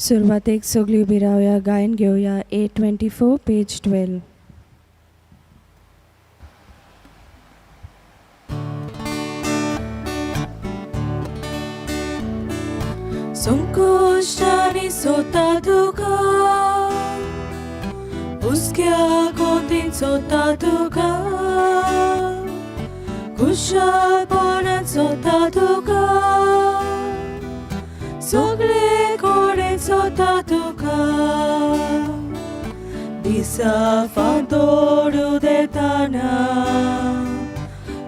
सुरवातेक सगळी उबी रावया, गायन घेवया. 824 पेज 12. संकोष्टानी सोता तुका हुस्क्या कोतीन सोता तुका खुशालपणान सोता तुका सगळे कोडे सोता तुका दिसा फांतोडू देताना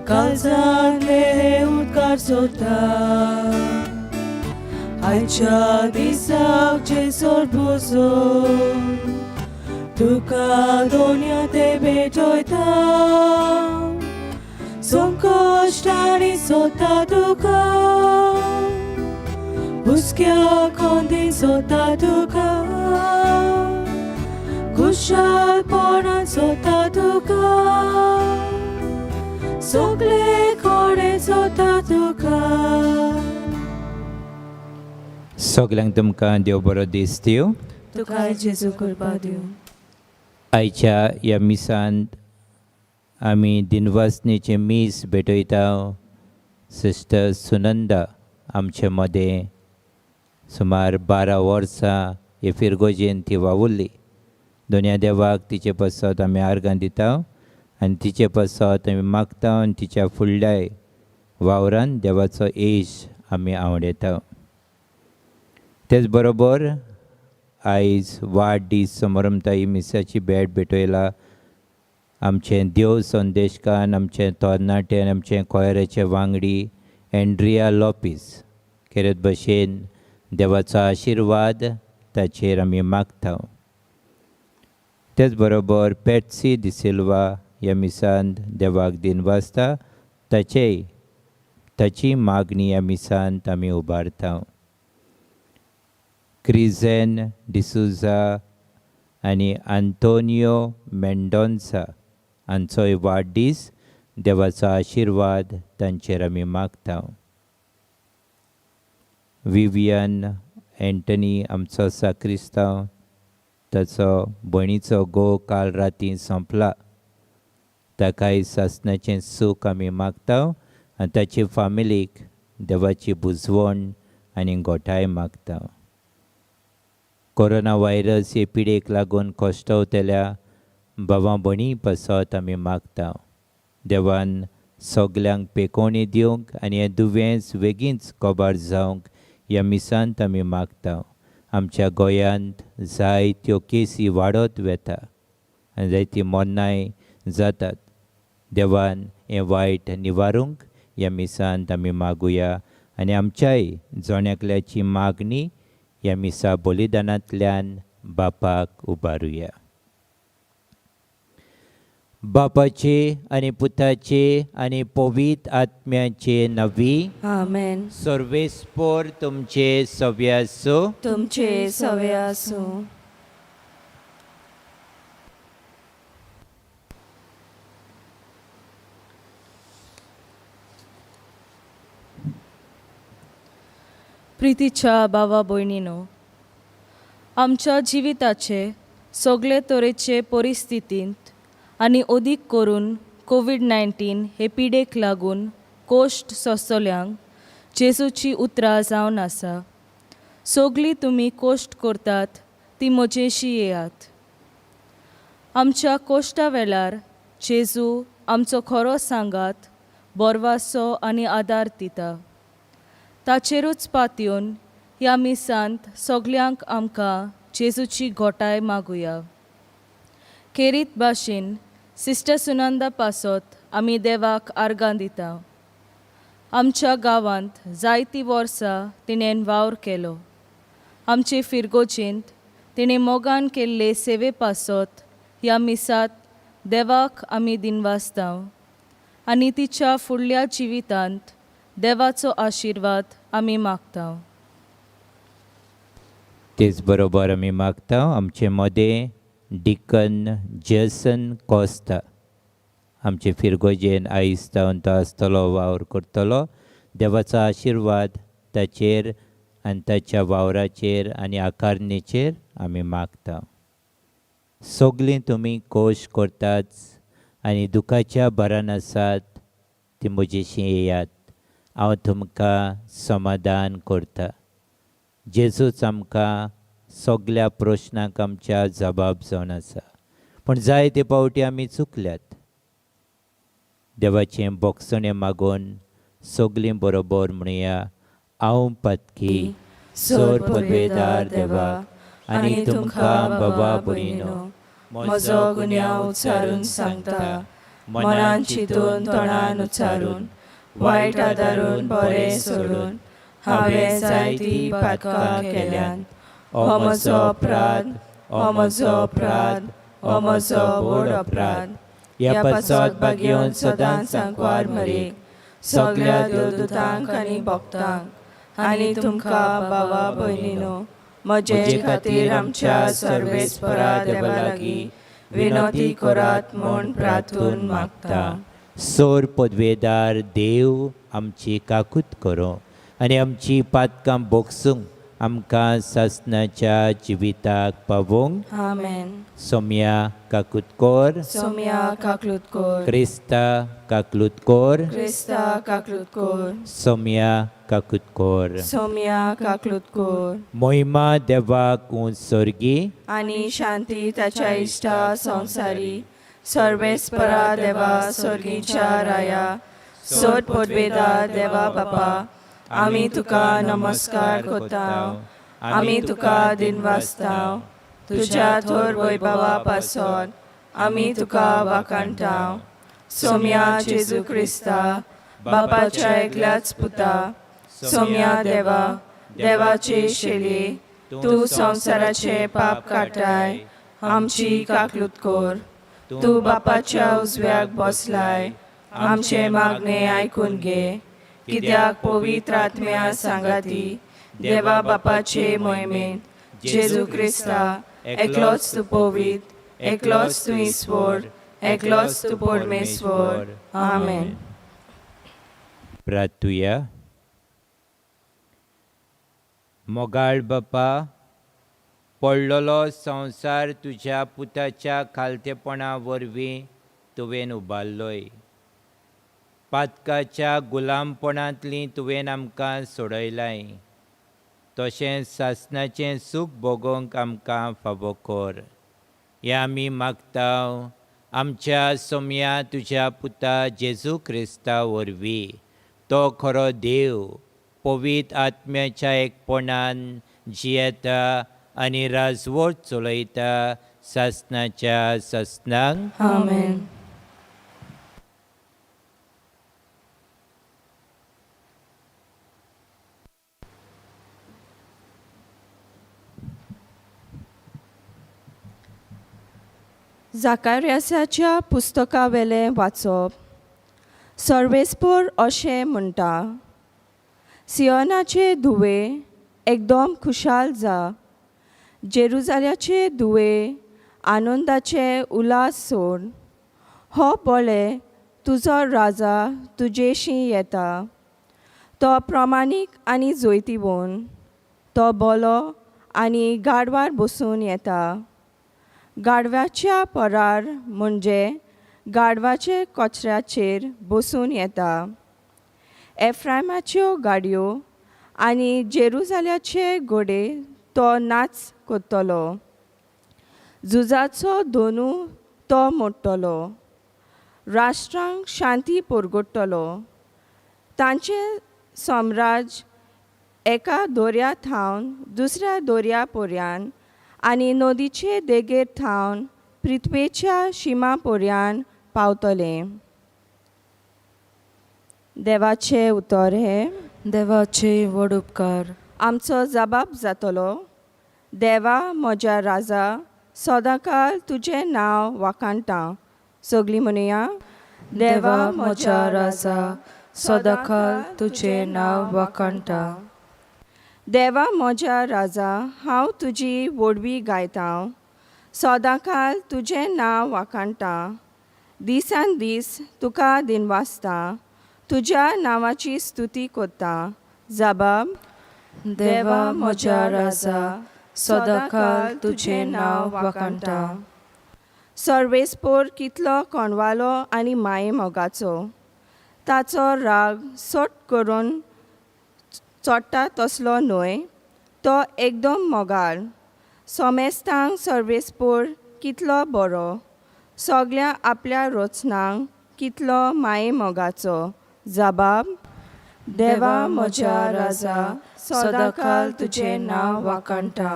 काळजांतले उद्गार सोता आयच्या दिसाक जेसोर बसून तुका दोन्या ते भेटयता संकोश्टांनी सोता तुका हुस्क्या कोंदीन सोता तुका खुशालपणान सोता तुका सगळे कोडे सोता तुका. सगळ्यांक तुमकां देव बरो दीस दिवं. तुका जेजू कृपा दिवं. आयच्या ह्या मिसांत आमी दिनवासनेचे मीस भेटयता. सिस्टर सुनंदा आमचे मदें सुमार 12 वर्सां हे फिरगोजेन ती वावुरली. दोनया देवाक तिचे पसत आमी आर्गां दिता आनी तिचे पसत आमी मागता आनी तिच्या फुडल्याय वावरान देवाचो येश आमी आवडयता. तेच बरोबर आयज वाडदीस समारंभ ही मिसाची भेट भेटयला आमचे देव संदेशकान, आमचे तरणाटे आनी आमचे कोयराचे वांगडी एंड्रिया लॉपीस. खेरेत भशेन देवाचो आशिर्वाद ताचेर आमी मागता. तेच बरोबर पेट्सी डिसिल्वा ह्या मिसांत देवाक दिनवासता ताची मागणी ह्या मिसांत आमी उबारता. क्रिझेन डिसुजा आनी आंतोनियो मेंडोन्सा हांचोय वाडदीस देवाचो आशिर्वाद तांचेर आमी मागता. विवियन एंटनी आमचो साक्रिस्तांव ताचो भयणीचो घोव काल राती सोंपला. ताकाय सासणाचें सूख आमी मागता आनी ताचे फामिलीक देवाची बुजवण आनी गोठाय मागता. कोरोना व्हायरस हे पिडेक लागून कश्टवतल्या भावां भयणी पसत आमी मागता. देवान सगल्यांक पेकोवणी दिवंक आनी हें दुयेंस बेगीनच कोबार जावंक ह्या मिसांत आमी मागता. आमच्या गोंयांत जायत्यो केसी वाडत वेता आनी जायतीं मरणांय जातात. देवान हें वायट निवारूंक ह्या मिसांत आमी मागुया आनी आमच्याय जोण्याकल्याची मागणी ह्या मिसा बलिदानांतल्यान बापाक उबारुया. बापाचे आनी पुताचे आनी पवित्र आत्म्याचे नवी. आमेन. सर्वेस्पोर तुमचे सव्य आसूं. तुमचे सवे आसूं. प्रितीच्या भावा भयणीनो, आमच्या जिविताचे सगळे तरेचे परिस्थितींत आनी अदीक करून कोविड-19 हे पिडेक लागून कोश्ट सोंसतल्यांक जेजूची उतरां जावन आसा. सगळीं तुमी कोश्ट करतात ती म्हजेशी येयात. आमच्या कोश्टा वेळार जेजू आमचो खरो सांगात, बोरवासो आनी आदार दिता. ताचेरूच पातयेवन ह्या मिसांत सगल्यांक आमकां जेजूची घोटाय मागुया. खेरीत भाशेन सिस्टर सुनंदा पासत आमी देवाक आर्गां दिता. आमच्या गांवांत जायतीं वर्सां तिणेन वावर केलो. आमचे फिरगोजेंत तिणें मोगान केल्ले सेवे पासत ह्या मिसांत देवाक आमी दिनवासता आनी तिच्या फुडल्या जिवितांत देवाचो आशिर्वाद आमी मागता. तेच बरोबर आमी मागता आमचे मदें डिकन जेसन कोस्ता आमचे फिरगोजेन आयज जावन तो आसतलो वावर करतलो. देवाचो आशिर्वाद ताचेर आनी ताच्या वावराचेर आनी आकारणीचेर आमी मागता. सगलीं तुमी कोश करतात आनी दुखाच्या भरान आसात ती म्हजेशी येयात. हांव तुमकां समाधान करता. जेजूच आमकां सगल्या प्रश्नांक आमच्या जबाब जावन आसा. पूण जायते पावटी आमी चुकल्यात. देवाचें बोगसणें मागून सगलीं बरोबर म्हणुया. हांव पातकी सोर पदवेदार देवा आनी तुमकां बाबा भयणीनो, म्हजो गुन्यांव उच्चारून सांगता, मनान चिंतून तोंडान उच्चारून, वायट आदारून बरें सोडून हांवें जायतीं पातकां केल्यात. हो म्हजो अपराध, हो म्हजो अपराध, हो म्हजो व्हड अपराध. ह्या पश्चाताप घेवन सदांच सांकवार मरेक सगल्या देवदूतांक आनी भक्तांक आनी तुमकां बाबा भयणीनो, म्हजे खातीर आमच्या सर्वेस्परा देवा लागीं विनोती करात म्हूण प्रार्थून मागता. सोर पदवेदार देव आमची काकूत करो आनी आमची पातकां बोगसूंक आमकां सासणाच्या जिविताक पावोवंक. आमेन. सोम्या काकूतकोर, सोम्या काकलुतकोर, क्रिस्ता काकलुतकोर, क्रिस्ता काकलुतकोर, सोम्या काकूतकोर. सोम्या काकलुतकोर. मोहिमा देवाक सर्गी आनी शांती ताच्या इश्टा संवसारी सर्वेस्परा देवा सर्गीच्या राया सोद पदवेदार देवा बापा, आमी तुका नमस्कार करताव, आमी तुका दिनवासताव. तुज्या थोर वैभवा पासोन आमी तुका वाखाणटाव. सोम्या जेजू क्रिस्ता बापाच्या एकल्याच पुता, सोम्या देवा, देवाचे शेले, तूं संवसाराचे पाप काटाय, आमची काकलूत कोर. तूं बापाच्या उजव्याक बसलाय, आमचे मागणे आयकून घे. कित्याक पवित्र आत्म्या सांगाती देवा बापाचे मोहिमेंत जेजू क्रिस्ता एकलोच तूं पवित्र, एकलोच तूं ईश्वर, एकलोच तूं परमेश्वर. आमेन. प्रार्थुया. मोगाळ बापा, पडलोलो संवसार तुज्या पुताच्या खालतेपणा वरवीं तुवें उबारलोय. पातकाच्या गुलामपणांतलीं तुवें आमकां सोडयलाय. तशेंच सासणाचें सूख भोगोवंक आमकां फावो कर. हें आमी मागताव आमच्या सोम्या तुज्या पुता जेजू क्रिस्ता वरवीं. तो खरो देव पवित्र आत्म्याच्या एकपणान जियेता आनी राजवट चलयता सासणाच्या सासणांक. आमेन. जाकार्यासाच्या पुस्तका वेलें वाचप. सर्वेस्पर अशें म्हणटा, सियोनाचे धुवे एकदम खुशाल जा, जेरुजाल्याचे धुवे आनंदाचे उलास सोड. हो बोळे तुजो राजा तुजेशी येता. तो प्रमाणीक आनी जोयतीवोन, तो बोलो आनी गाडवार बसून येता. गाडव्याच्या परार म्हणजे गाडवाचे कोचऱ्याचेर बसून येता. एफ्रायमाच्यो गाडयो आनी जेरुजाल्याचे घोडे तो नाच कोत्तलो. झुजाचो दोनू तो मोडटलो. राष्ट्रांक शांती परगडटलो. तांचे सम्राज एका दोर्या थावन दुसऱ्या दोर्या पर्यान आनी नदीचे देगेर थावन पृथ्वेच्या शिमा पर्यान पावतले. देवाचे उतर हे. देवाचे व्हड उपकार. आमचो जबाब जातलो, देवा म्हज्या राजा, सदांकाळ तुजें नांव वाखाणटा. सगळीं म्हणुया. देवा म्हज्या राजा, सदांकाळ तुजें नांव वाखाणटा. देवा म्हज्या राजा, हांव तुजी वडवी गायतां. सदांकाळ तुजें नांव वाखाणटा. दिसान दीस तुका दिनवासता. तुज्या नांवाची स्तुती कोत्ता. जबाब. देवा म्हज्या राजा, सदांकाळ तुजें नांव वाखणटा. सर्वेस्पोर कितलो कोणवालो आनी माये मोगाचो, ताचो राग सट करून चोडटा तसलो न्हय, तो एकदम मोगाळ. सोमेस्तांक सर्वेस्पोर कितलो बरो, सगल्या आपल्या रोचनांक कितलो माये मोगाचो. जबाब: देवा म्हज्या राजा, सदांकाळ तुजें नांव वाखणटा.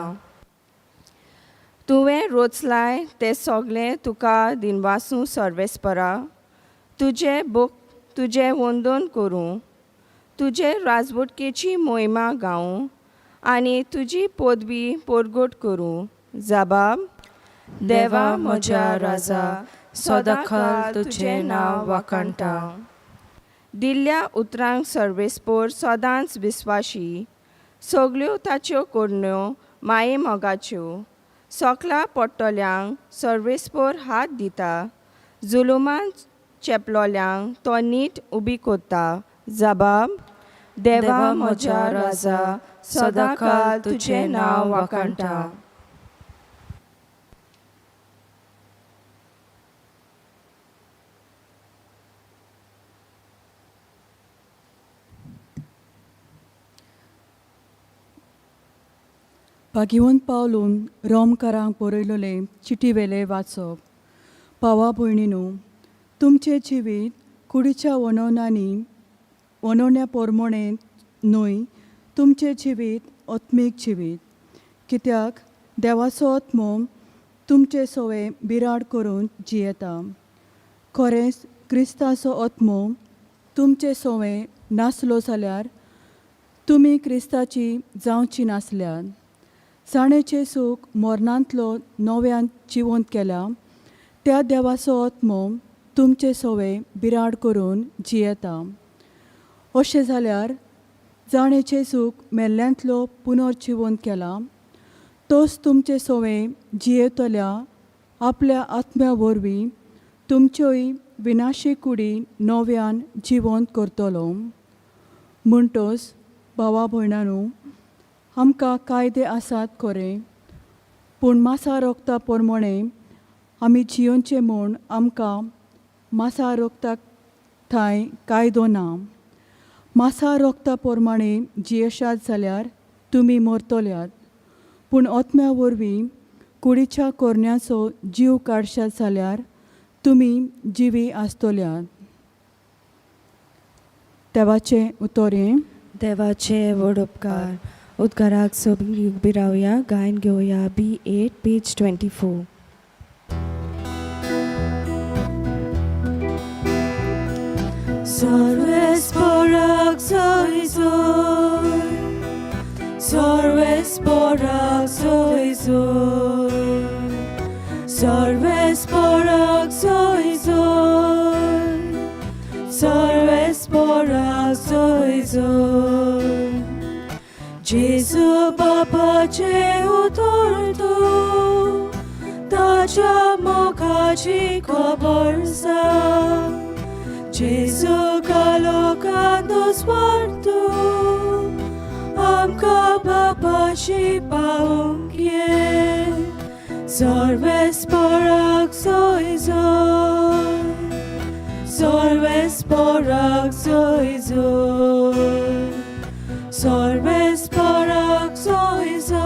तुवें रोचलाय ते सोगलें तुका दिनवासूं सर्वेस्परा, तुजे बूक तुजे वंदन करूं, तुजे राजवटकेची मोहिमा गावूं आनी तुजी पदवी परगट करूं. जबाब: देवा म्हज्या राजा, सदांकाळ तुजें नांव वाखणटा. दिल्ल्या उतरांक सर्वेस्पोर सदांच विस्वाशी, सगल्यो ताच्यो कोडण्यो माये मोगाच्यो. सोकला पडटल्यांक सर्वेस्पोर हात दिता, जुलुमान चेपलोल्यांक तो नीट उबी कोत्ता. जबाब: देवा म्हज्या राजा, सदांकाळ तुजें नांव वाखणटा. भागिवंत पावलून रोमकारांक बरयलोले चिटीवेले वाचप. भावा भयणीनो, तुमचें जिवीत कुडीच्या वणवण्या पोरमोणे न्हय, तुमचें जिवीत आत्मीक जिवीत. कित्याक देवाचो आत्मो तुमचे सवे बिराड करून जियेता. खरेंच क्रिस्ताचो आत्मो तुमचे सवे नासलो जाल्यार तुमी क्रिस्ताची जावची नासल्यात. जाणेचें सूख मरणांतलो नव्यान जिवंत केला, त्या देवाचो आत्मो तुमचे सवे बिराड करून जियेता. अशें जाल्यार जाणेचें सूख मेल्ल्यांतलो पुनर्जिवंत केला, तोच तुमचे सवे जियेतल्या आपल्या आत्म्या वरवीं तुमच्योय विनाशी कुडी नव्यान जिवंत करतलो. म्हणटच भावा भयणांनो, आमकां कायदे आसात खरें, पूण मासा रोगता पोरमोणे आमी जियोंचे म्हूण आमकां मासा रोगताक थंय कायदो ना. मासा रोगता पोरमाणे जियेशात जाल्यार तुमी मरतल्यात, पूण आत्म्या वरवीं कुडीच्या कोरण्याचो जीव काडशात जाल्यार तुमी जिवी आसतल्यात. देवाचें उतोरें. देवाचे व्हड उपकार. उद्गाराक सगळीं उबी रावया, गायन घेवया B8 पेज 24. सर्वेस्पोराक सोयीजोर, सर्वेस्पोराक सोयीजोर, सर्वेस्पोराक सोयीजोर, सर्वेस्पोराक सोयीजोर. जेजू बापाचे उतर तूं, ताच्या मोगाची खबर सांग. जेजू कालोकांत स्वार्थ आमकां बापाशी पावोंक ये. सर्वेस्पोराक सोयीजोर, सर्वेस्पोराक सोयीजोर, सर्वेस्पोराक सोयीजोर,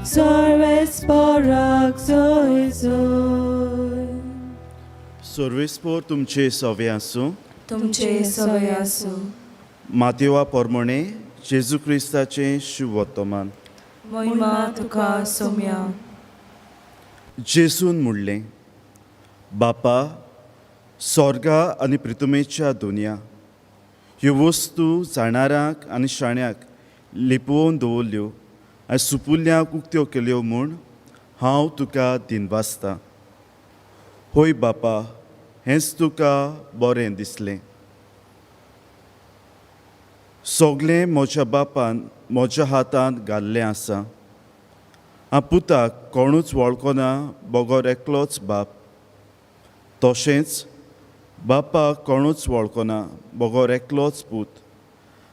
सर्वेस्पोराक सोयीजोर. सर्वेस्पोर तुमचे सवे आसूं. तुमचे सवे आसूं. मातेवा पोरमोणे जेजू क्रिस्ताचें शुभ वर्तमान. महिमा तुका सोम्या. जेसून म्हणलें, बापा, स्वर्गा आनी पृथ्वीच्या दुनिया ह्यो वस्तू जाणारांक आनी शाण्यांक लिपोवन दवरल्यो आनी सुपुल्यांक उक्त्यो केल्यो म्हूण हांव तुका दिनवासतां. होय बापा, हेंच तुका बरें दिसलें. सगलें म्हज्या बापान म्हज्या हातांत घाल्लें आसा. हांव पुताक कोणूच वळखना बगोर एकलोच बाप. तशेंच बापाक कोणूच वळखना बगोर एकलोच पूत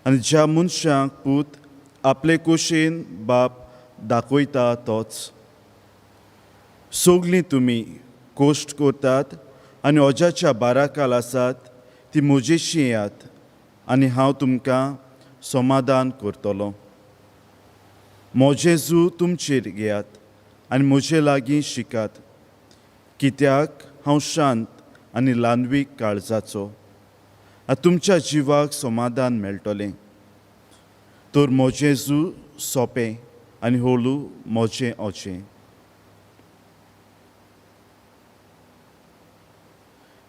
आनी ज्या मनशाक पूत आपले कुशीन बाप दाखयता तोच. सगलीं तुमी कोश्ट करतात आनी ओजाच्या बाराकाल आसात ती म्हजेशी येयात आनी हांव तुमकां समाधान करतलों. म्हजें तुमचेर घेयात आनी म्हजे लागीं शिकात, कित्याक हांव शांत आनी ल्हानवीक काळजाचो, तुमच्या जिवाक समाधान मेळटलें. तर म्हजें सोंपें आनी हळू म्हजें ओजें.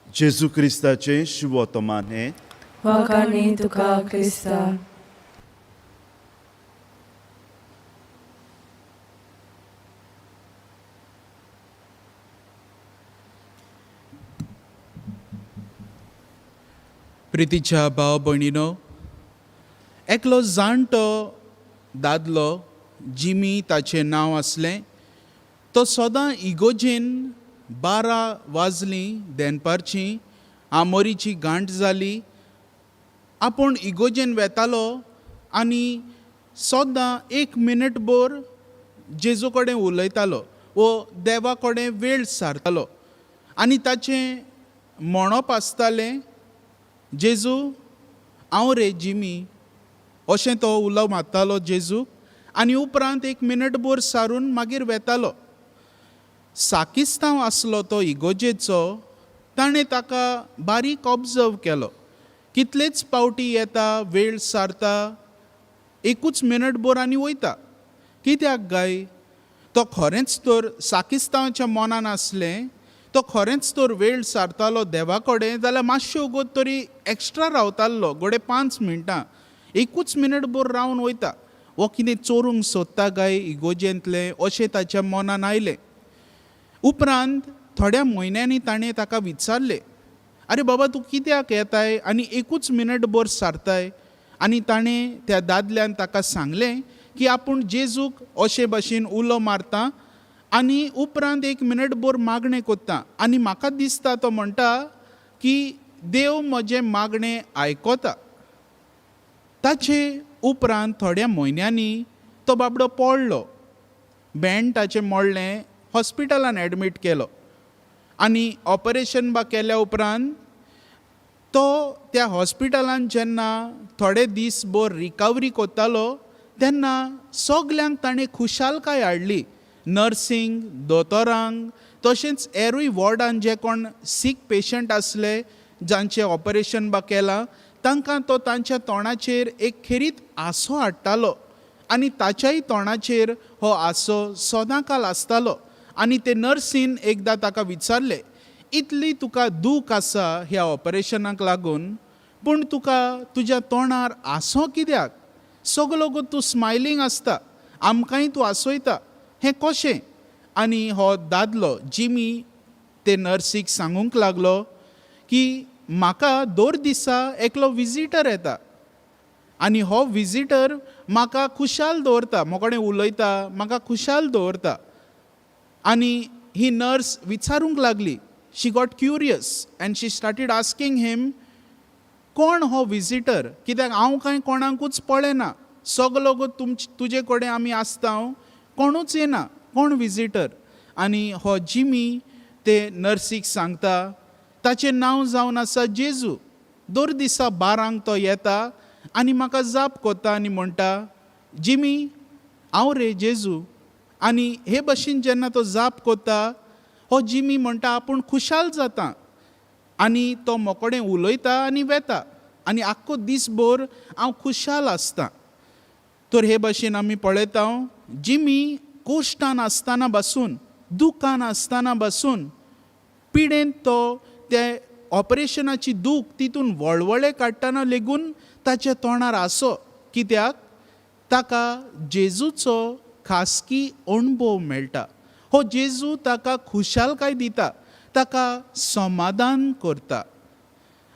जेजू क्रिस्ताचें शुभ वर्तमान हें वाखाणी तुका क्रिस्ता. प्रितीच्या भाव भयणीनो, एकलो जाणटो दादलो जिमी ताचें नांव आसलें, तो सदां इगोजेन 12 वाजलीं देनपारचीं आमोरीची गांठ जाली, आपूण इगोजेन वेतालो आनी सदां 1 मिनट भर जेजू कडेन उलयतालो वो देवा कडेन वेळ सारतालो. आनी ताचें म्हणप आसतालें, जेजू हांव रे जिमी, अशें तो उलो मारतालो जेजूक. आनी उपरांत 1 मिनट भर सारून मागीर वेतालो. साकिस्तांव आसलो तो इगोजेचो, ताणें ताका बारीक ऑब्जर्व केलो. कितलेच पावटी येता, वेळ सारता, 1 मिनट भर आनी वयता. कित्याक गाय, तो खरेंच तर साकिस्तांवाच्या मनान आसलें, तो खरेंच तर वेळ सारतालो देवा कडेन, जाल्यार मातशें वगत तरी एक्स्ट्रा रावतालो, घोडे 5 मिनटां. 1 मिनट भर रावन वयता. वो कितें चोरूंक सोदता काय इगोजेंतलें, अशें ताच्या मनान आयलें. उपरांत थोड्या म्हयन्यांनी ताणें ताका विचारलें, आरे बाबा तूं कित्याक येताय आनी 1 मिनट भर सारताय. आनी ताणें त्या दादल्यान ताका सांगलें की आपूण जेजूक अशे भाशेन उलो मारता आनी उपरांत 1 मिनट भर मागणें कोत्ता. आनी म्हाका दिसता तो म्हणटा की देव म्हजें मागणें आयकोता. ताचे उपरांत थोड्या म्हयन्यांनी तो बाबडो पडलो. बँड ताचें मोडलें, हॉस्पिटलान एडमीट केलो. आनी ऑपरेशन केल्या उपरांत तो त्या हॉस्पिटलान जेन्ना थोडे दीस भर रिकवरी कोत्तालो, तेन्ना सगल्यांक ताणें खुशालकाय हाडली. नर्सींक, दोतोरांक, तशेंच हेरूय वॉर्डान जे कोण सीक पेशंट आसले, जांचें ऑपरेशन केलां, तांकां तो तांच्या तोंडाचेर एक खेरीत आसो हाडटालो. आनी ताच्याय तोंडाचेर हो आसो सदांकाल आसतालो. आनी ते नर्सीन एकदां ताका विचारलें, इतली तुका दूख आसा ह्या ऑपरेशनाक लागून, पूण तुका तुज्या तोंडार आसो कित्याक? सगलो गो तूं स्मायलींग आसता, आमकांय तूं आसयता, हें कशें? आनी हो दादलो जिमी ते नर्सीक सांगूंक लागलो की म्हाका दर दिसा एकलो विजीटर येता आनी हो विजीटर म्हाका खुशाल दवरता, मोकडें उलयता, म्हाका खुशाल दवरता. आनी ही नर्स विचारूंक लागली. शी गॉट क्युरियस एंड शी स्टार्टेड आस्किंग हिम, कोण हो विजीटर? कित्याक हांव कांय कोणाकूच पळयना, सगलो गो तुजे कडेन आमी आसता, कोणूच येना, कोण विजीटर? आनी हो जिमी ते नर्सीक सांगता, ताचें नांव जावन आसा जेजू. दर दिसा 12 तो येता आनी म्हाका जाप कोत्ता आनी म्हणटा, जिमी हांव रे जेजू. आनी हे भाशेन जेन्ना तो जाप कोत्ता, हो जिमी म्हणटा आपूण खुशाल जाता. आनी तो मोकडें उलयता आनी वेता आनी आख्खो दीसभर हांव खुशाल आसता. तर हे भाशेन आमी पळयता, जिमी कोश्टान आसतना बासून, दुखान आसतना बासून, पिडेंत तो ते ऑपरेशनाची दूख तितून वळवळे काडटना लेगून ताच्या तोंडार आसो. कित्याक? ताका जेजूचो खासकी अणभव मेळटा. हो जेजू ताका खुशालकाय दिता, ताका समाधान करता.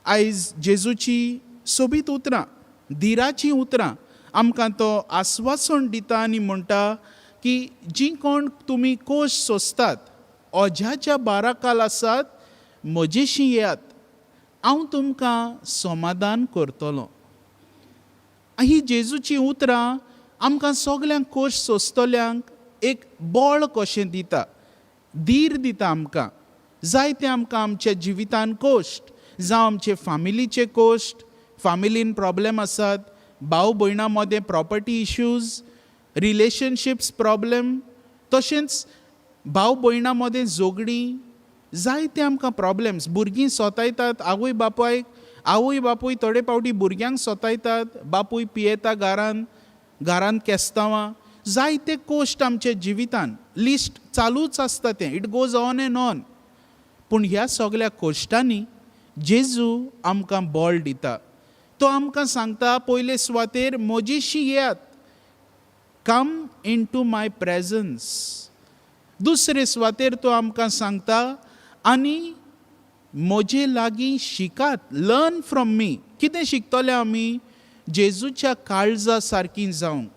आयज जेजूची सोबीत उतरां, धीराची उतरां आमकां तो आस्वासन दिता आनी म्हणटा की जी कोण तुमी कोश सोंसतात, ओज्याच्या बाराकाल आसात, म्हजेशी येयात, हांव तुमकां समाधान करतलों. ही जेजूची उतरां आमकां सगल्यांक कोश्ट सोंसतल्यांक एक बळ कशें दिता, धीर दिता आमकां. जायते आमकां आमच्या जिवितान कोश्ट, जावं आमचे फामिलीचे कोश्ट, फामिलीन प्रॉब्लेम आसात, भाव भयणां मदें प्रॉपर्टी इश्यूज, रिलेशनशिप्स प्रॉब्लेम, तशेंच भाव भयणां मदें झगडीं, जायते आमकां प्रॉब्लेम्स. भुरगीं सोतायतात आवय बापूय थोडे फावटी भुरग्यांक सोतायतात, बापूय पियेता घरांत केस्तांवां, जायते कोश्ट आमच्या जिवितान, लिस्ट चालूच आसता तें, it goes on end on. पूण ह्या सगल्या कोश्टांनी जेजू आमकां बळ दिता. तो आमकां सांगता पयले सुवातेर म्हजेशी येयात, कम इन टू माय प्रेजन्स. दुसरे सुवातेर तो आमकां सांगता आनी म्हजे लागीं शिकात, लर्न फ्रॉम मी. कितें शिकतले आमी? जेजूच्या काळजा सारकीं जावंक,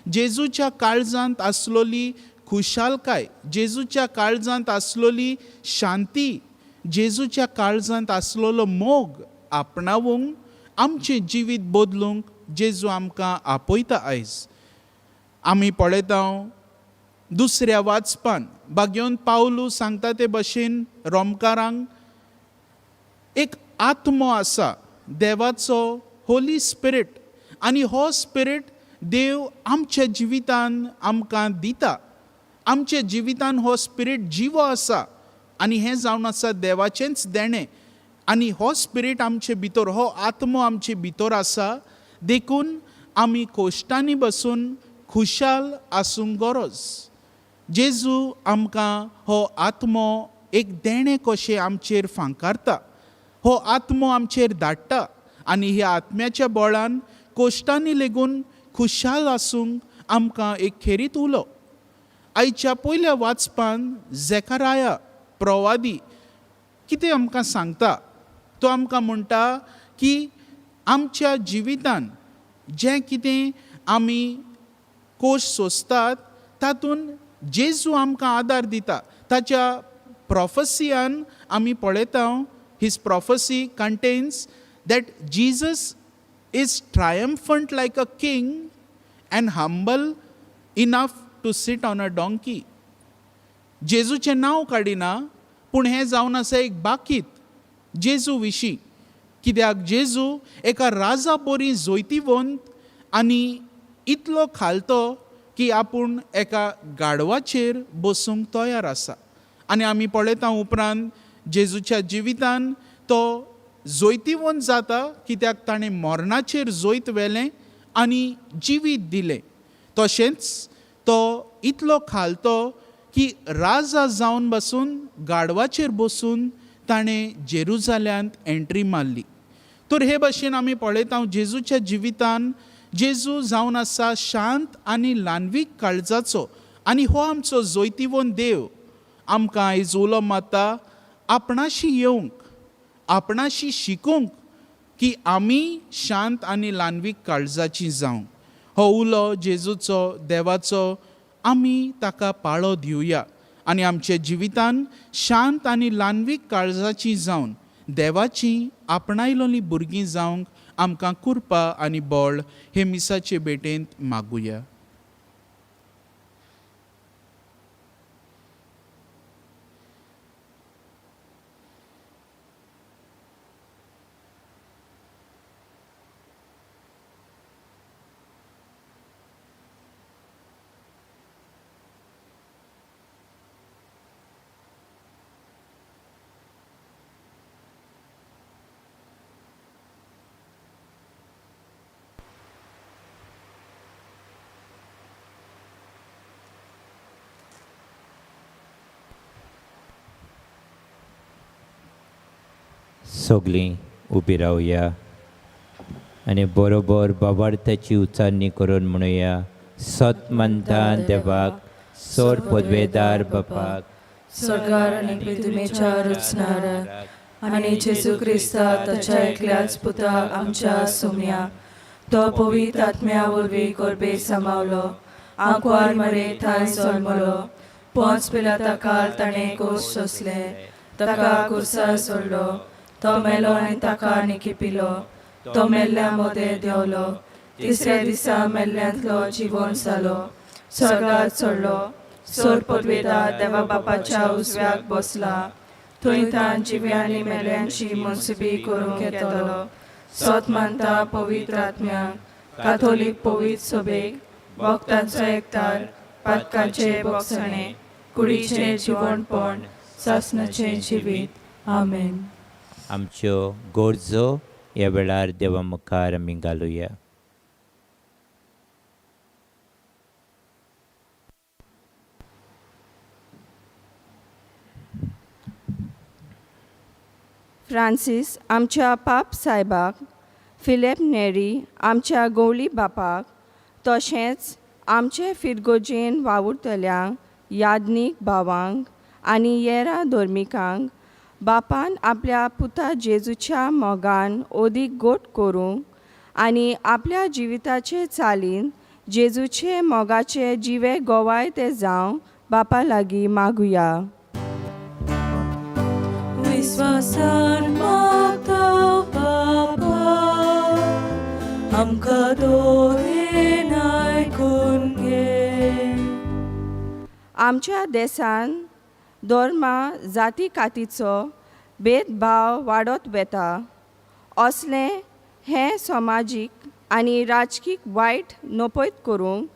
जेजूच्या काळजांत आसलोली खुशालकाय, जेजूच्या काळजांत आसलोली शांती, जेजूच्या काळजांत आसलोलो मोग आपणावंक, आमचें जिवीत बदलूंक जेजू आमकां आपयता आयज. आमी पळयता दुसऱ्या वाचपान बागेवन पावलू सांगता ते भशेन रोमकारांक एक आत्मो आसा देवाचो, होली स्पिरीट, आनी हो स्पिरीट देव आमच्या जिवितान आमकां दिता. आमच्या जिवितान हो स्पिरीट जिवो आसा आनी हें जावन आसा देवाचेंच देणें. आनी हो स्पिरीट आमचे भितर, हो आत्मो आमचे भितर आसा, देखून आमी कोश्टांनी बसून खुशाल आसूंक गरज. जेजू आमकां हो आत्मो एक देणें कशें आमचेर फांकारता, हो आत्मो आमचेर धाडटा आनी ह्या आत्म्याच्या बळान कोश्टांनी लेगून खुशाल आसूंक आमकां एक खेरीत उलो. आयच्या पयल्या वाचपान झेकाराया प्रवादी कितें आमकां सांगता? तो आमकां म्हणटा की आमच्या जिवितान जें कितें आमी कोश सोंसतात तातूंत जेजू आमकां आदार दिता. ताच्या प्रॉफसियान आमी पळयता, his prophecy contains that Jesus is triumphant like a king and humble enough to sit on a donkey. जेजूचें नांव काडिना, पूण हें जावन आसा एक बाकीत जेजू विशीं. कित्याक जेजू एका राजा बरी जोयतीवंत आनी इतलो खालतो की आपूण एका गाडवाचेर बसूंक तयार आसा. आनी आमी पळयता उपरांत जेजूच्या जिवितान तो जोयतीवंत जाता, कित्याक ताणें मरणाचेर जोयत व्हेलें आनी जिवीत दिलें. तशेंच तो इतलो खालतो की राजा जावन बसून गाडवाचेर बसून ताणें जेरुजाल्यांत एंट्री मारली. तर हे भशेन आमी पळयता जेजूच्या जिवितान जेजू जावन आसा शांत आनी ल्हानवीक काळजाचो. आनी हो आमचो जोयतीवंत देव आमकां आयज उलो मारता आपणाशी येवंक, आपणाशी शिकूंक की आमी शांत आनी ल्हानवीक काळजाची जावंक. हो उलो जेजूचो, देवाचो, आमी ताका पाळो दिवया आनी आमच्या जिवितान शांत आनी ल्हानवीक काळजाची जावन देवाची आपणायलोली भुरगीं जावंक आमकां कृपा आनी बळ हे मिसाचे भेटेंत मागुया. सगळीं उबी रावया आनी बरोबर बाबार्थाची उच्चारणी करून म्हणुया, सतमंता देवाक, सोर पदवेदार बापाक, स्वर्गार आनी पृथ्वीच्या रचणाराक आनी जेजू क्रिस्ता ताच्या एकल्याच पुताक आमच्या सुम्या, तो पवित्र आत्म्या वरवीं कोरबे सामावलो, आंकवार मरे थंय जल्मलो, पोंच पिलाता काल ताणें कोस सोंसले, ताका कुर्सार सोडलो, तो मेलो आनी ताका निकी पिलो, तो मेल्ल्या मोदे देंवलो, तिसऱ्या दिसा मेल्ल्यांतलो जिवंत जालो स्वर्गात चडलो सोर पदवेदार देवा बापाच्या उजव्याक बसला थंय तान जिवे आनी मेल्ल्यांची मनसुबी करूंक येतलो सोत मानता पवित्र आत्म्याक काथोलीक पवित्र सभेक वक्तांचो एकतार पातकांचे बोगसणे कुडीचे जिवणपण सासणाचे जिवीत आमेन. आमच्यो गरजो ह्या वेळार देवा मुखार आमी घालुया. फ्रांसीस आमच्या पाप सायबाक, फिलेप नेरी आमच्या गवळी बापाक, तशेंच आमचे फिरगोजेन वावुरतल्यांक, यादनीक भावांक आनी येरा धर्मिकांक बापान आपल्या पुता जेजूच्या मोगान ओदीक गोट करूंक आनी आपल्या जिविताचे चालीन जेजूचे मोगाचे जिवे गोवाय ते जावं बापा लागीं मागुया. विश्वासान मागता बाबा आमकां दोरेन आयकून घे. आमच्या देशान धर्मा जाती कातीचो भेदभाव वाडत वेता. असले हे समाजीक आनी राजकीय वायट नपयत करूंक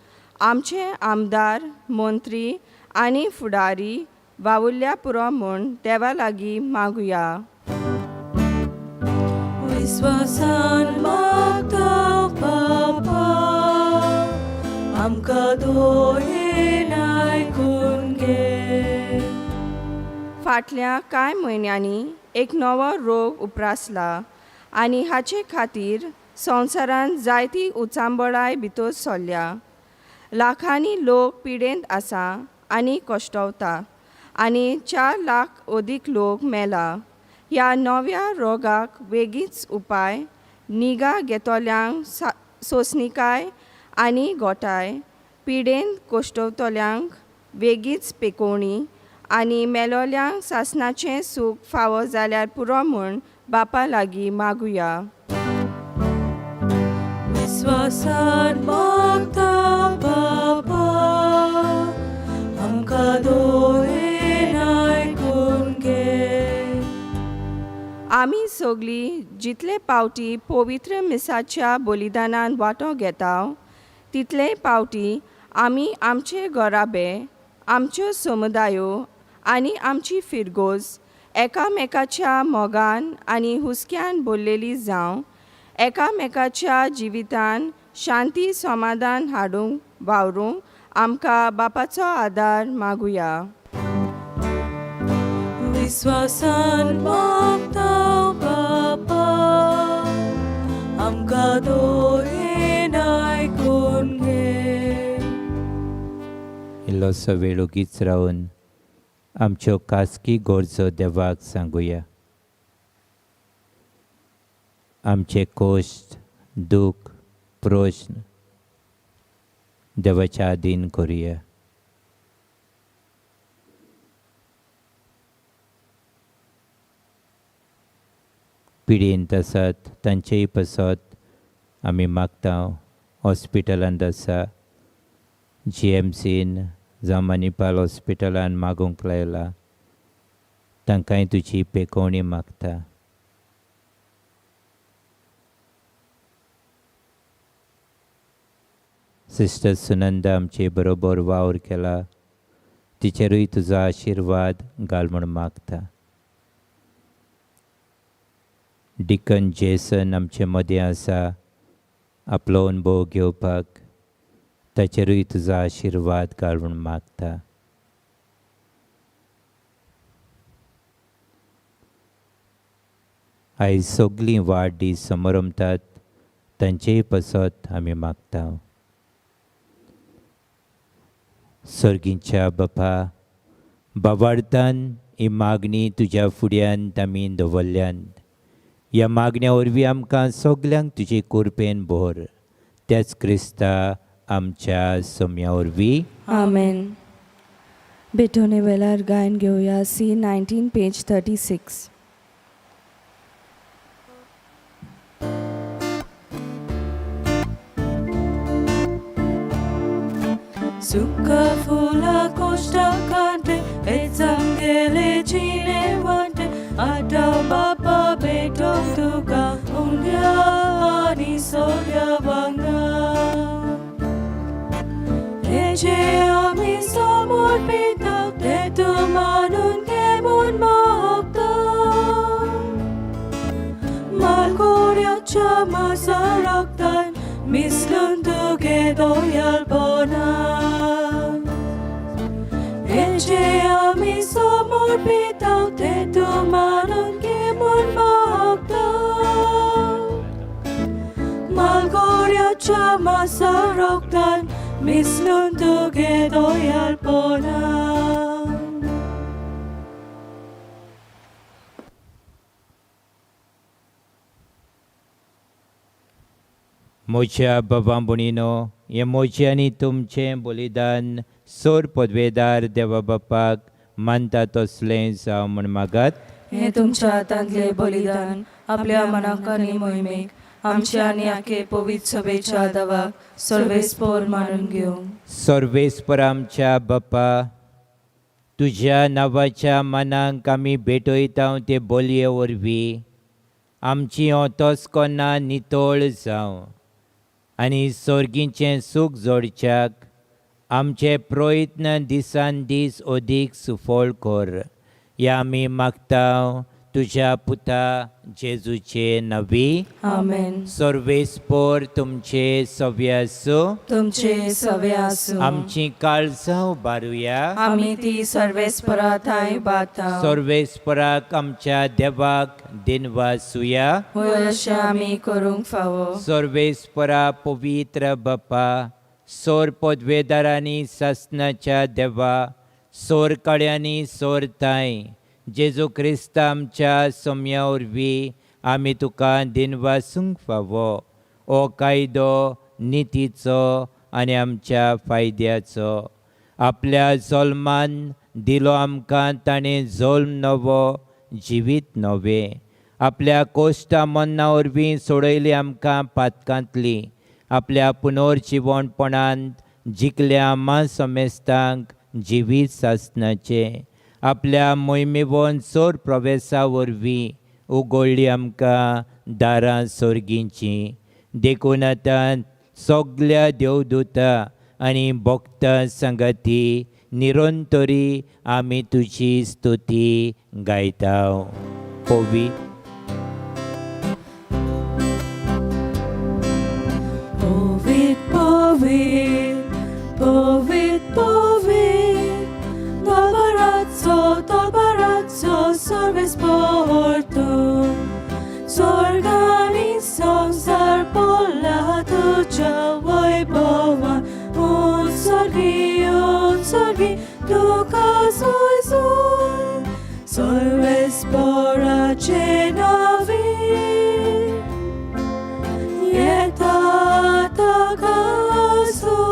आमचे आमदार मंत्री आनी फुडारी वावुरल्या पुरो म्हूण देवा लागीं मागुया. विश्वासान मागता बाबा आमकां दोरेन आयकून घे. फाटल्या कांय म्हयन्यांनी एक नवो रोग उप्रासला आनी हाचे खातीर संवसारांत जायती उचांबळाय भितर सरल्या. लाखांनी लोक पिडेंत आसा आनी कश्टवता आनी 4 लाख अदीक लोक मेला. ह्या नव्या रोगाक वेगीच उपाय, निगा घेतल्यांक सोंसणीकाय आनी गोठाय, पिडेंत कश्टवतल्यांक वेगीच पेकोवणी आनी मेलोल्यांक सासणाचें सूख फावो जाल्यार पुरो म्हूण बापा लागीं मागुया. विश्वासान मागता बाबा आमकां दोरेन आयकून घे. आमी सगळीं जितले पावटी पवित्र मिसाच्या बलिदानान वांटो घेता तितले पावटी आमी आमचे घराबे, आमच्यो समुदायो आनी आमची फिरगोज एकामेकाच्या मोगान आनी हुस्क्यान भरलेली जावं एकामेकाच्या जिवितान शांती समाधान हाडूंक वावरूंक आमकां बापाचो आदार मागुया. विश्वासान मागता बाबा आमकां दोरेन आयकून घे. इल्लोसो वेळ ओगीच रावन आमच्यो खासगी गरजो देवाक सांगुया. आमचे कश्ट, दूख, प्रश्न देवाच्या आदीन करुया. पिडेंत आसात तांचेय पासत आमी मागता. हॉस्पिटलांत आसा, GMCन जावं मणिपाल हॉस्पिटलान मागूंक लायला, तांकांय तुजी पेकोवणी मागता. सिस्टर सुनंदा आमचे बरोबर वावर केला, तिचेरूय तुजो आशिर्वाद घाल म्हूण मागता. डिकन जेसन आमचे मदें आसा आपलो अनुभव घेवपाक, ताचेरूय तुजो आशिर्वाद घाल म्हूण मागता. आयज सगळीं वाडदीस समोरमतात तांचेय पासत आमी मागता. सर्गींच्या बापा, बाबार्थान ही मागणी तुज्या फुड्यांत आमी दवरल्यान ह्या मागण्या वरवीं आमकां सगल्यांक तुजे कृपेन भर. त्याच क्रिस्ता आमच्या सोम्या वरवीं आमेन. बेठोने वेळार गायन घेवया C19 page 36. Suka fula costa cante, etzangele chine wante, ata bapa beto tuka, unya ani soya banga. Eche ami somor pita, te tumanun kemun mahokta. Malkoria chama saraktan, mislun tugedo yalbona. Eche ami somor pita, te tumanun kemun mahokta. Malkoria chama saraktan, mislun tugedo yalbona. मोच्या बाबांबुणीनो हे मोचे आनी तुमचें बलिदान सोर पदवेदार देवा बापाक मानता तसलें जावं म्हूण मागात. हे तुमच्या हातांतले बलिदान आपल्या मनाक आनी मोहिमेक आमच्या आनी आखे पवित्र सभेच्या दावाक सर्वेस्पोर मानून घेवंक. सर्वेस्पर आमच्या बापा, तुज्या नांवाच्या मानांक आमी भेटयता ते बोलये वरवीं आमची ओतोसकोना नितोळ जावं आनी सर्गीचें सूख जोडच्याक आमचे प्रयत्न दिसान दीस अदीक सुफळ कर. हे आमी मागता तुज्या पुता जेजूचे नवी. आमेन. सर्वेस्पोर तुमचे सव्य आसूं. तुमचे सवे आसूं. आमची काळजां उबारुया. आमी ती सर्वेस्परा थंय बाता. सर्वेस्पराक आमच्या देवाक दिनवासुया. होय अशें आमी करूंक फावो. सर्वेस्परा पवित्र बापा, सोर पदवेदारांनी सासणाच्या देवा, सोर कड्यांनी सोर ताय जेजू क्रिस्त आमच्या सोम्या वरवीं आमी तुका दिनवासूंक फावो. हो कायदो नितीचो आनी आमच्या फायद्याचो. आपल्या जोल्मान दिलो आमकां ताणें जोल्म नवो, जिवीत नवें. आपल्या कोश्टा मन्ना वरवीं सोडयली आमकां पातकांतली. आपल्या पुनर्जिवणपणांत जिखल्या आम्हा समेस्तांक जिवीत सासणाचें. आपल्या मोहिमेवंत सोर प्रवेशा वरवीं उगडली आमकां दारां सोर्गींचीं. देखून आतां सगल्या देवदूतां आनी भक्तां संगती निरंतरी आमी तुजी स्तुती गायता. पवित्र Dolbarazzo, sorvesporto, sorgani samsar pola tuja vaibovan, un sorgi, duka soy, sorvespora cenavi, yetata kasoy,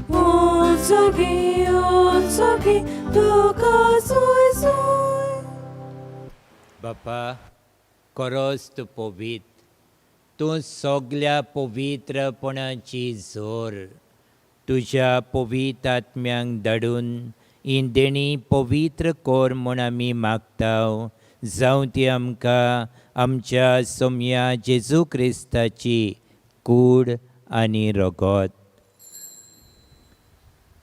un sorgi, duka soy. बापा, खरोच तूं पवित्र. तूं सगल्या पवित्रपणाची जोर. तुज्या पवित्र आत्म्यांक धाडून ही देणी पवित्र कोर म्हूण आमी मागता. जावं ती आमकां आमच्या सोम्या जेजू क्रिस्ताची कूड आनी रगत.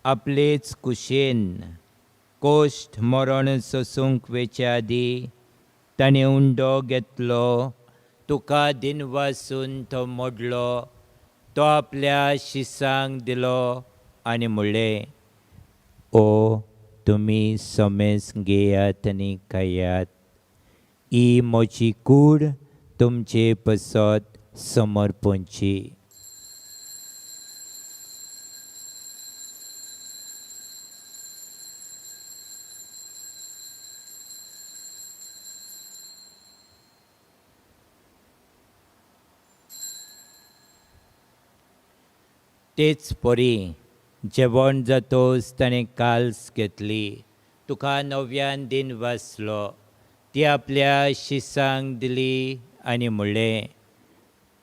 आपलेच कुशेन कोश्ट मरण सोसूंक वेच्या आदी ताणें उंडो घेतलो. तुका दिनवासून तो मोडलो. तो आपल्या शिसांक दिलो आनी म्हणलें, ओ तुमी सोमेस घेयात आनी खायात. ही म्हजी कूड तुमचे पसत समर्पणची. तेच परी जेवण जातोच ताणें काल्स घेतली. तुका नव्यान दिन वाचलो. ती आपल्या शिसांक दिली आनी म्हणलें,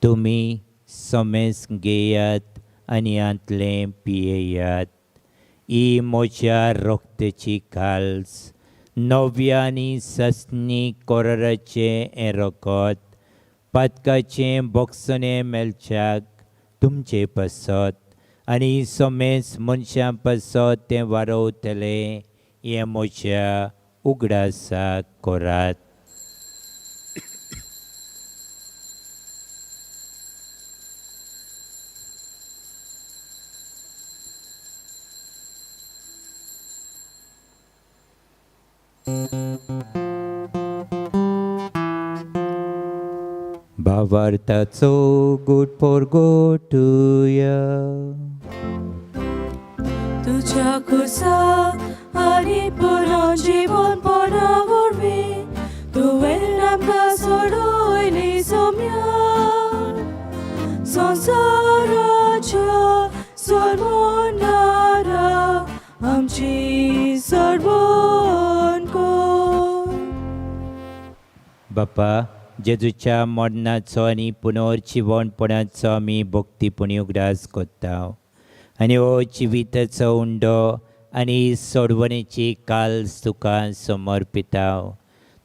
तुमी सोमेस घेयात आनी आंतलें पियेयात. ही म्हज्या रोगतेची काल्स, नव्या आनी ससनी कोराराचें हें रोगत, पातकाचें बोगसणें मेलच्याक तुमचे पासत, आनी सोमेस मनशां पासत तें वाडोवतलें हें म्हज्या उगडासाक कोरात. भावार्थाचो गोड पोरगोटुया. तुझ्या खुसा आनी पुनर्जीवन पोना वरवी तुवें आमकां सोडोयली सोम्या. संसाराच्या सोडमोनारा आमची सोडवण कर. बापा, जेजूच्या मरणाचो आनी पुनर्जीवनपणाचो आमी भक्तीपणी उगडास कोत्ता, आनी हो जिविताचो उंडो आनी सोडवणेची काल्स तुका समर्पिता.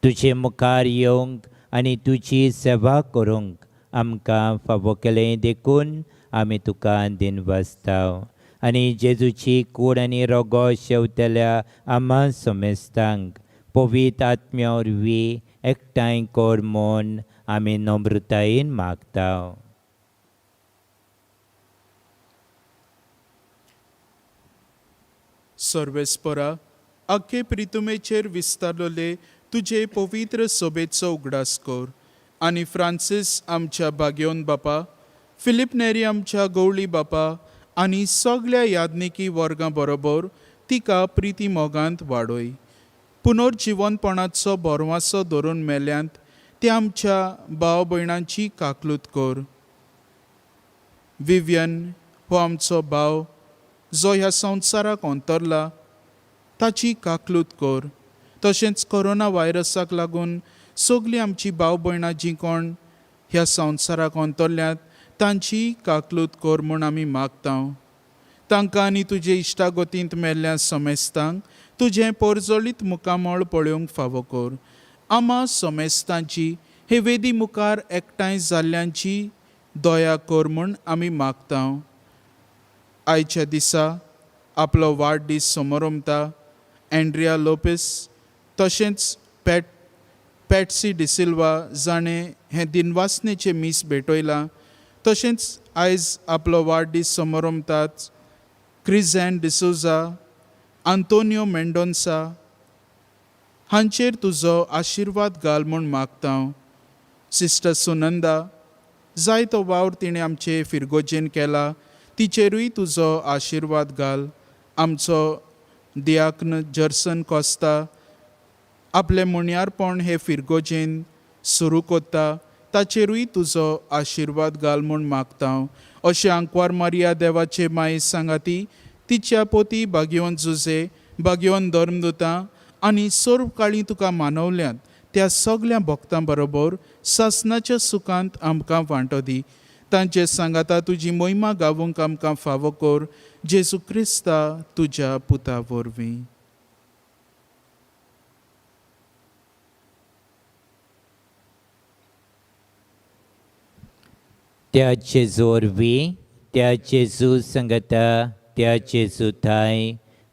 तुजे मुखार येवंक आनी तुजी सेवा करूंक आमकां फावो केलें देखून आमी तुका दिनवासता. आनी जेजूची कूड आनी रोगो शेवतल्या आम्हा सोमेस्तांक पवित्र आत्म्या वरवीं एकठांय कर म्हूण आमी नम्रतायेन मागता. सर्वेस्परा, आख्खे प्रितुमेचेर विस्तारलोले तुजे पवित्र सोबेचो उगडास कर. आनी फ्रांसीस आमच्या बागेवन बापा, फिलीप नेरी आमच्या गवळी बापा आनी सगळ्या यादनिकी वर्गां बरोबर तिका प्रिती मोगांत वाडोय. पुनर्जीवनपणाचो बोरवासो धरून मेल्यांत ते आमच्या भाव भयणांची काकलूत कर. विवियन हो आमचो भाव जो ह्या संवसाराक अंतरला ताची काकलूत कर. तशेंच कोरोना व्हायरसाक लागून सगळीं आमची भाव भयणां जीं कोण ह्या संवसाराक अंतरल्यांत तांची काकलूत कर म्हूण आमी मागता. तांकां आनी तुजे इश्टागतींत मेल्ल्या समेस्तांक तुजें पोरजोळीत मुखामळ पळोवंक फावो कर. आमा समेस्तांची हे वेदी मुखार एकठांय जाल्ल्यांची दया कर म्हूण आमी मागता. आयच्या दिसा आपलो वाडदीस समारंभता एंड्रिया लोपेस तशेंच पॅट्सी डिसिल्वा जाणें हें दिनवासनेचें मीस भेटयलां. तशेंच आयज आपलो वाडदीस समारंभतात क्रिझॅन डिसोजा, आंतोनियो मेंडोन्सा हांचेर तुजो आशिर्वाद घाल म्हूण मागता. सिस्टर सुनंदा, जायतो वावर तिणें आमचे फिरगोजेन केला तिचेरूय तुजो आशिर्वाद घाल. आमचो दियाक्न जर्सन कोस्ता आपलें मुण्यारपण हे फिरगोजेन सुरू कोत्ता ताचेरूय तुजो आशिर्वाद घाल म्हूण मागता. अशें आंकवार मारिया देवाचे माये सांगाती, तिच्या पोती बागयोन जुजे, बागयोन धर्मदुतां आनी सर्व काळी तुका मानवल्यांत त्या सगळ्या भक्तां बरोबर सासणाच्या सुखांत आमकां वांटो दी. तांचे सांगाता तुजी मोहिमा गावूंक आमकां फावो कर. जेजू क्रिस्ता तुज्या पुता वरवीं. त्या जेजू वरवीं, त्या जेजू संगता, त्या जेजू थाय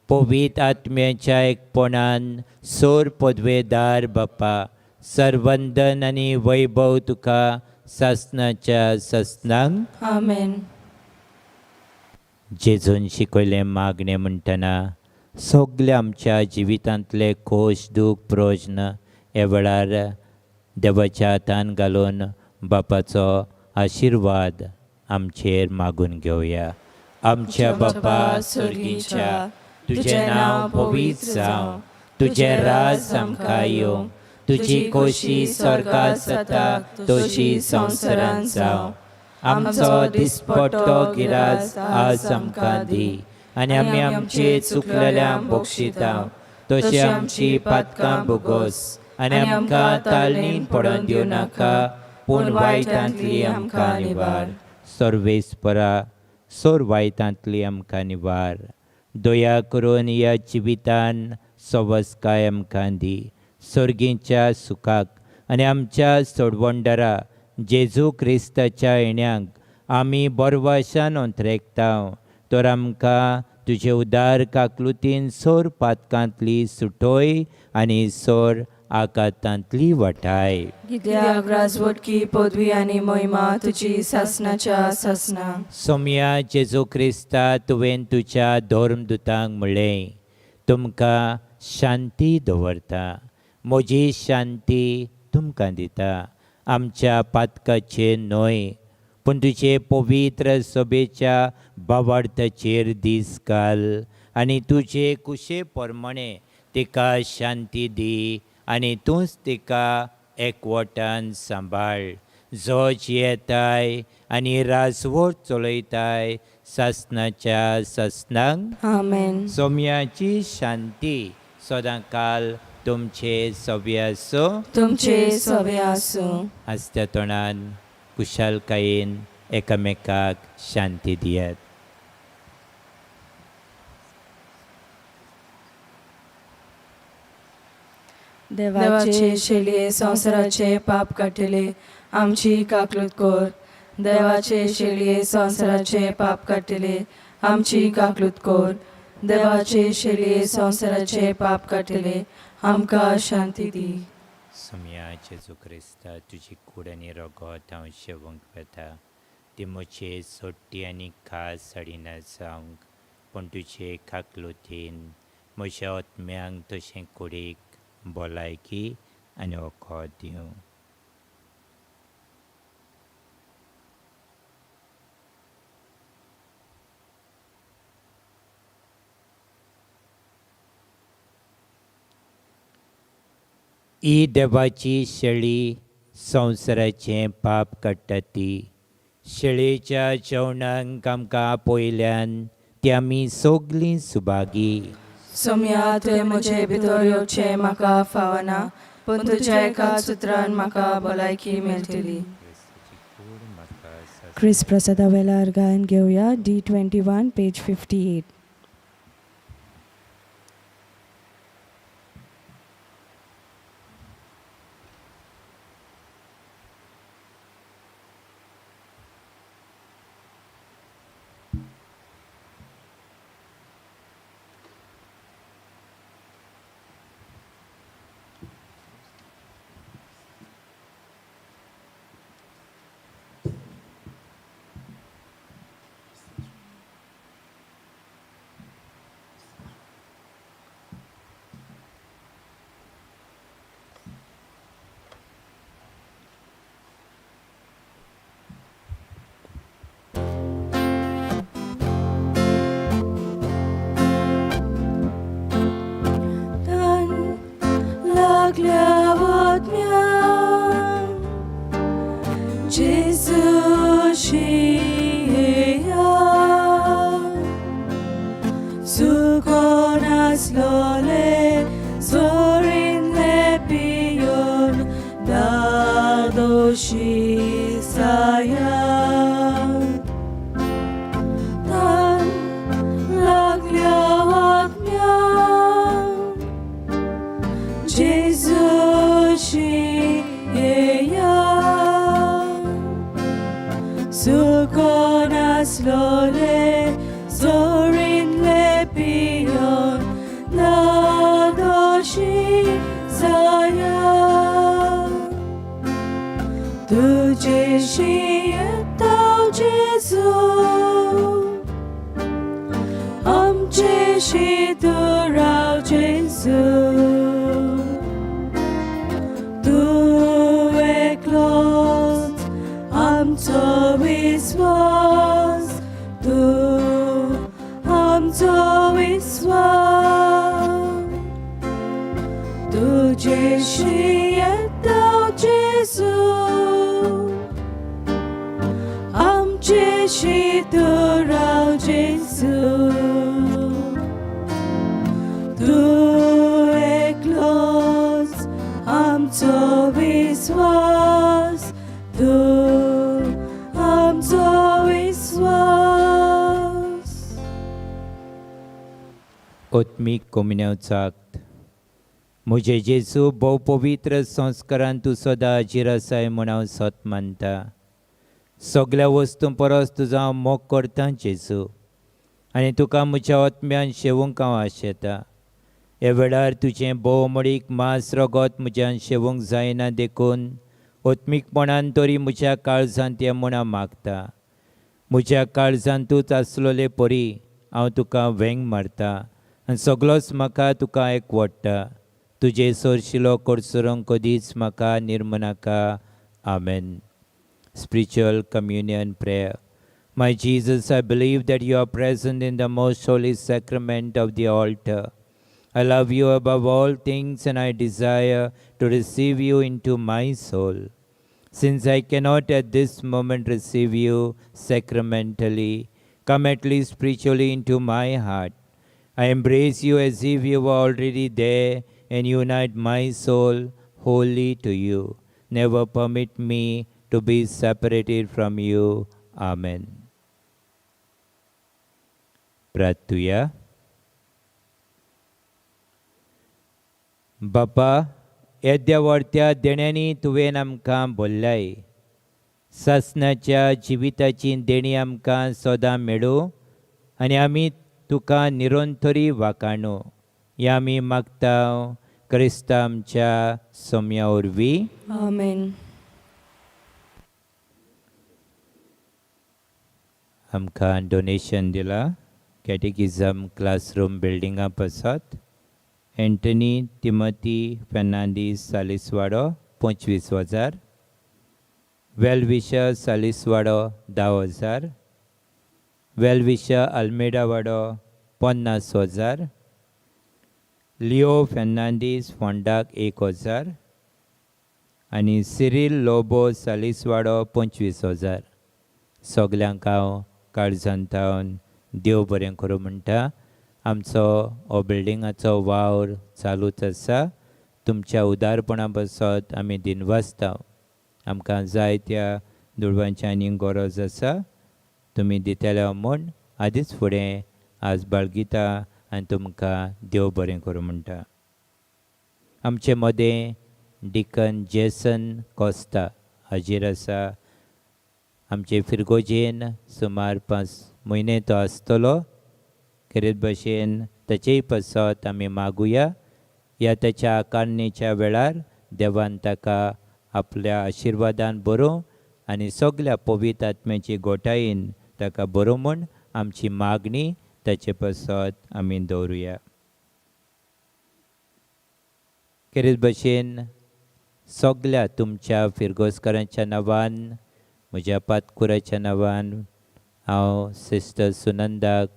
पवित्र आत्म्याच्या एकपणान सोर पदवेदार बापा, सर्वंदन आनी वैभव तुका सासणाच्या ससनांक. आमेन. जेजून शिकयलें मागणें म्हणटना सगल्या आमच्या जिवितांतले खोश दूख प्रयोजन हे वेळार देवाच्या हातान घालून बापाचो आशिर्वाद आमचेर मागून घेवया. आमच्या बापा सुर्गीच्या, तुजें नांव पवित्र जावं, तुजें राज आमकां येवं, तुजी खोशी स्वर्गांत जाता तशी संवसारांत जावं. आमचो दिसपट्टो गिरास आज आमकां दी, आनी आमी आमचे चुकलेल्यांक बक्षिता तशी आमची पातकां भोगोस, आनी आमकां तालनीन पडोवन दिवं नाका, पूण वायटांतली आमकां निवार. सर्वेस्परा, सोर वायटांतली आमकां निवार. दया करून ह्या जिवितान सवस्काय आमकां दी. सर्गीच्या सुखाक आनी आमच्या सोडवंडरा जेजू क्रिस्ताच्या येण्याक आमी बरवाशान अंतरेकताव. तर आमकां तुजे उदार काकलुतीन सोर पातकांतली सुटोय आनी सोर आकांतांतली वटाय. कित्याक राजवटकी पदवी आनी महिमा तुजी सासणाच्या सासना. सोम्या जेजू क्रिस्ता तुवें तुज्या धर्मदुतांक म्हणलें, तुमकां शांती दवरता, म्हजी शांती तुमकां दिता. आमच्या पातकाचेर न्हय पूण तुजे पवित्र सभेच्या भावार्थाचेर दीस घाल आनी तुजे कुशे प्रमाणे तिका शांती दी आनी तूंच तिका एकवटान सांबाळ. जोज येताय आनी राजवट चलयताय सासणाच्या सासणांक. आमेन. सोम्याची शांती सदांकाल तुमचे सवे आसो. तुमचे सवे आसूं. आसत्या तोंडान कुशालकायेन एकामेकाक शांती दियात. देवाचे शेळये संवसाराचे पाप काटिले आमची काकलूत कोर. देवाचे शेळये संवसाराचे पाप काटिले आमची काकलूत कोर. देवाचे शेळये संवसाराचे पाप काटिले आमकां शांती दी. सोम्या जेजू क्रिस्ता तुजी कूड आनी रगत हांव शेवंक वेता. ती म्हजे सोडटी आनी खास साडीना जावंक पूण तुजे काकलुतीन म्हज्या आत्म्यांक तशें कुडीक भलायकी आनी वखद दिवं. ही देवाची शेळी संवसाराचें पाप काडटा ती. शेळयेच्या जेवणाक आमकां पयल्यान ती आमी सगलीं सुभागी. सोम्या तुवें म्हजे भितर येवचें म्हाका फावना पूण तुज्या एका सुत्रान म्हाका भलायकी मेळटली. ख्रिस्त प्रसादा वेळार गायन घेवया D21 पेज 58. आमचो विश्वास ओत्मीक कोमन्यावचो आक्त. म्हजे जेजू भोव पवित्र संस्कारान तूं सदां हाजीर आसाय म्हूण हांव सत मानता. सगळ्या वस्तूं परस तुजो हांव मोग करतां जेजू, आनी तुका म्हज्या आत्म्यान शेवूंक हांव आशेतां. ह्या वेळार तुजें भोवमळीक मांस रगत म्हज्यान शेवूंक जायना देखून ओत्मीकपणान तरी म्हज्या काळजांत ये म्हूण हांव मागतां. म्हज्या काळजांत तूंच आसलोले परी हांव तुका वेंग मारता आनी सगळोच म्हाका तुका एकवडटा. तुजे सोरशिलो कोडसरूंक कदींच म्हाका निर्मनाका. आमेन. Spiritual Communion Prayer. My Jesus, I believe that you are present in the most holy sacrament of the altar. I love you above all things and I desire to receive you into my soul. Since I cannot at this moment receive you sacramentally, come at least spiritually into my heart. I embrace you as if you were already there and unite my soul wholly to you. Never permit me to be separated from you. Amen. प्रार्थूया. बापा, येद्या व्हडत्या देण्यांनी तुवें आमकां भरल्याय. सासणाच्या जिविताची देणी आमकां सदां मेळूं आनी आमी तुका निरंतरी वाखाणू. हें आमी मागता क्रिस्ता आमच्या सोम्या वरवीं. आमेन. आमकां डोनेशन दिलां कॅटेकिझम क्लासरूम बिल्डिंगा पासत. Antony Timothy Fernandes Salisvaddo 25,000. Wellwisher Salisvaddo 10,000. Wellwisher Almeida Vaddo 50,000. Leo Fernandes फोंडाक 1,000 आनी सिरील लोबो सालिसवाडो 25,000. सगल्यांक हांव काळजांतावन देव बरें करूं म्हणटा. आमचो हो बिल्डिंगाचो वावर चालूच आसा. तुमच्या उदारपणा पासत आमी दिनवासता. आमकां जायत्या दुडवांची आनीक गरज आसा. तुमी दितले म्हूण आदींच फुडें आज बाळगिता आनी तुमकां देव बरें करूं म्हणटा. आमचे मदें डिकन जेसन कोस्ता हाजीर आसा. आमचे फिरगोजेन सुमार 5 म्हयने तो आसतलो. खेरीत भाशेन ताचेय पासत आमी मागुया. ह्या ताच्या आकारणेच्या वेळार देवान ताका आपल्या आशिर्वादान बरों आनी सगळ्या पवित्र आत्म्याची गोठायेन ताका बरों म्हूण आमची मागणी ताचे पासत आमी दवरुया. खेरीत भाशेन सगळ्या तुमच्या फिरगोसकारांच्या नांवान, म्हज्या पातकुराच्या नांवान हांव सिस्टर सुनंदाक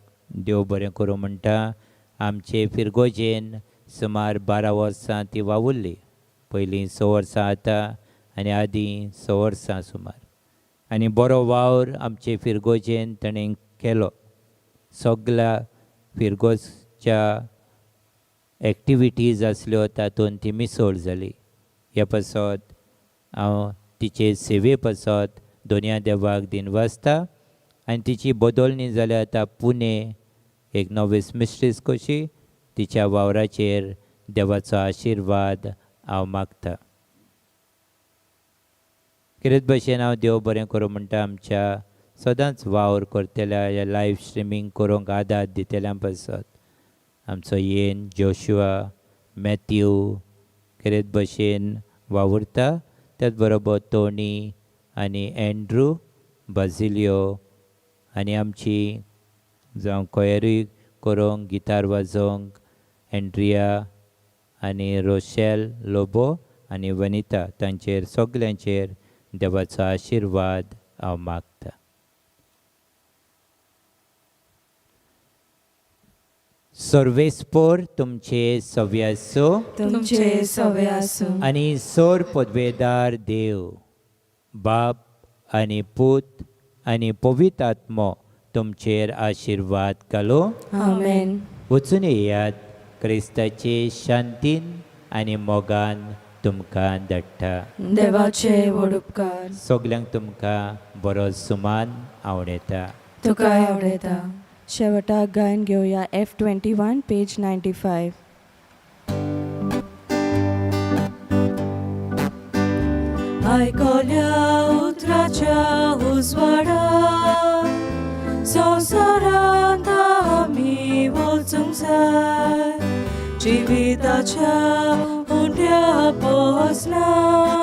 देव बरें करूं म्हणटा. आमचे फिरगोजेन सुमार 12 वर्सां ती वावुरली. पयलीं 6 वर्सां आतां आनी आदीं 6 वर्सां सुमार. आनी बरो वावर आमचे फिरगोजेन ताणें केलो. सगळ्या फिरगोसच्या एक्टिविटीज आसल्यो तातूंत ती मिसळ जाली. ह्या पासत हांव तिचे सेवे पासत दोनया देवाक दिनवासता. आनी तिची बदलणी जाल्या आतां पुणे एक नोवीस मिस्ट्रीस कशी. तिच्या वावराचेर देवाचो आशिर्वाद हांव मागता. कितें भाशेन हांव देव बरें करूं म्हणटा. आमच्या सदांच वावर करतल्या ह्या लायव्ह स्ट्रिमींग करूंक आदार दितल्यां पासत आमचो येन जोशुआ मॅथ्यू कितें भाशेन वावुरता. त्याच बरोबर टोनी आनी एंड्रू बाजिलियो आनी आमची जावं कोयरूय करूंक गिटार वाजोवंक एंड्रिया आनी रोशेल लोबो आनी वनिता तांचेर सगल्यांचेर देवाचो आशिर्वाद हांव मागता. सर्वेस्पोर तुमचे सव्य आसूं. तुमचे सवे आसूं. आनी सोर पदवेदार देव बाप आनी पूत आनी पवित्र आत्मो तुमचेर आशिर्वाद घालो. आमेन. वचून येयात. क्रिस्ताचे शांतीन आनी मोगान तुमकां धाडटा. देवाचे व्हड उपकार सगल्यांक तुमकां बरो सुमान आवडेता. तुकाय आवडेता. शेवटाक गायन घेऊया F21 पेज 95. आयकल्या उतराच्या उजवाडा संवसारांत आमी वचूंक जाय जिविताच्या उंड्या पोसना